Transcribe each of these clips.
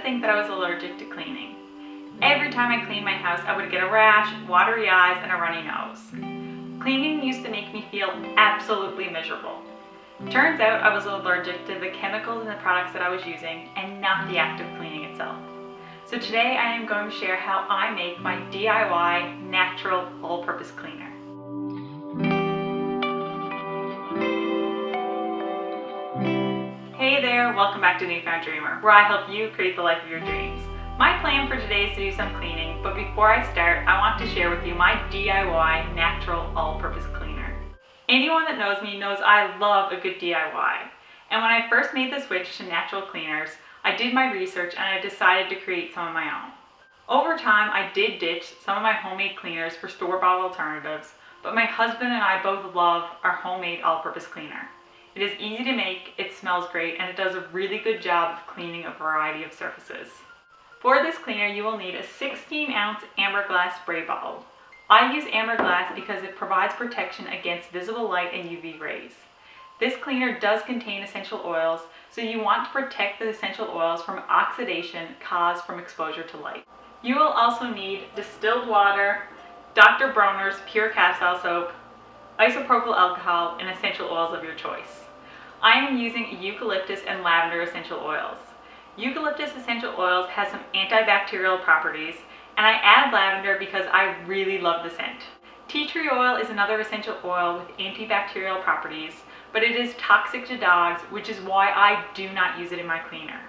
think that I was allergic to cleaning. Every time I cleaned my house, I would get a rash, watery eyes, and a runny nose. Cleaning used to make me feel absolutely miserable. Turns out I was allergic to the chemicals in the products that I was using and not the act of cleaning itself. So today I am going to share how I make my DIY natural all-purpose cleaner. Hey there, welcome back to Newfound Dreamer, where I help you create the life of your dreams. My plan for today is to do some cleaning, but before I start, I want to share with you my DIY natural all-purpose cleaner. Anyone that knows me knows I love a good DIY. And when I first made the switch to natural cleaners, I did my research and I decided to create some of my own. Over time, I did ditch some of my homemade cleaners for store-bought alternatives, but my husband and I both love our homemade all-purpose cleaner. It is easy to make, it smells great, and it does a really good job of cleaning a variety of surfaces. For this cleaner, you will need a 16-ounce amber glass spray bottle. I use amber glass because it provides protection against visible light and UV rays. This cleaner does contain essential oils, so you want to protect the essential oils from oxidation caused from exposure to light. You will also need distilled water, Dr. Bronner's pure castile soap, isopropyl alcohol, and essential oils of your choice. I am using eucalyptus and lavender essential oils. Eucalyptus essential oils has some antibacterial properties, and I add lavender because I really love the scent. Tea tree oil is another essential oil with antibacterial properties, but it is toxic to dogs, which is why I do not use it in my cleaner.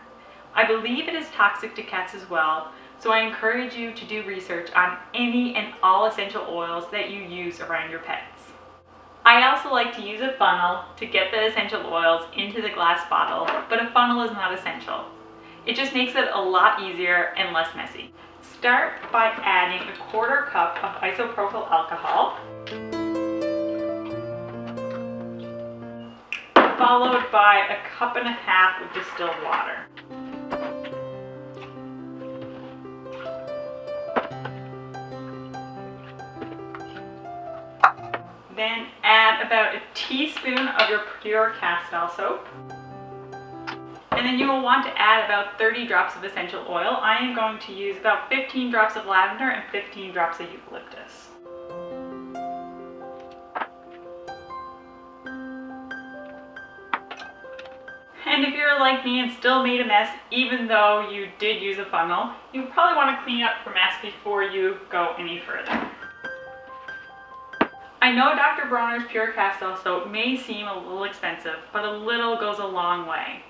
I believe it is toxic to cats as well, so I encourage you to do research on any and all essential oils that you use around your pets. I also like to use a funnel to get the essential oils into the glass bottle, but a funnel is not essential. It just makes it a lot easier and less messy. Start by adding a 1/4 cup of isopropyl alcohol, followed by 1.5 cups of distilled water. Then add about a teaspoon of your pure castile soap. And then you will want to add about 30 drops of essential oil. I am going to use about 15 drops of lavender and 15 drops of eucalyptus. And if you're like me and still made a mess, even though you did use a funnel, you probably want to clean up your mess before you go any further. I know Dr. Bronner's pure castile soap may seem a little expensive, but a little goes a long way.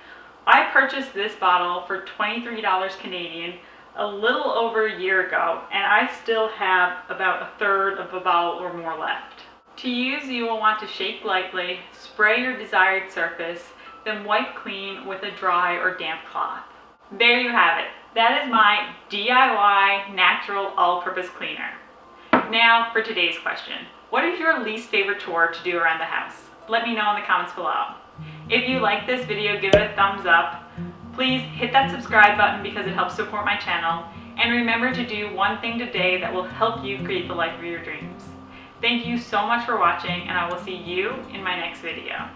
I purchased this bottle for $23 Canadian a little over a year ago, and I still have about 1/3 of a bottle or more left. To use, you will want to shake lightly, spray your desired surface, then wipe clean with a dry or damp cloth. There you have it. That is my DIY natural all-purpose cleaner. Now for today's question. What is your least favorite chore to do around the house? Let me know in the comments below. If you like this video, give it a thumbs up. Please hit that subscribe button because it helps support my channel. And remember to do one thing today that will help you create the life of your dreams. Thank you so much for watching, and I will see you in my next video.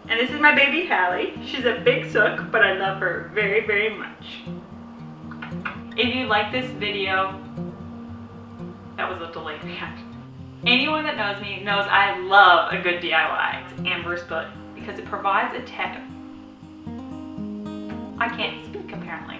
And this is my baby Hally. She's a big sook, but I love her very, very much. If you like this video, that was a delayed reaction. Anyone that knows me knows I love a good DIY. It's Amber's book because it provides a I can't speak apparently.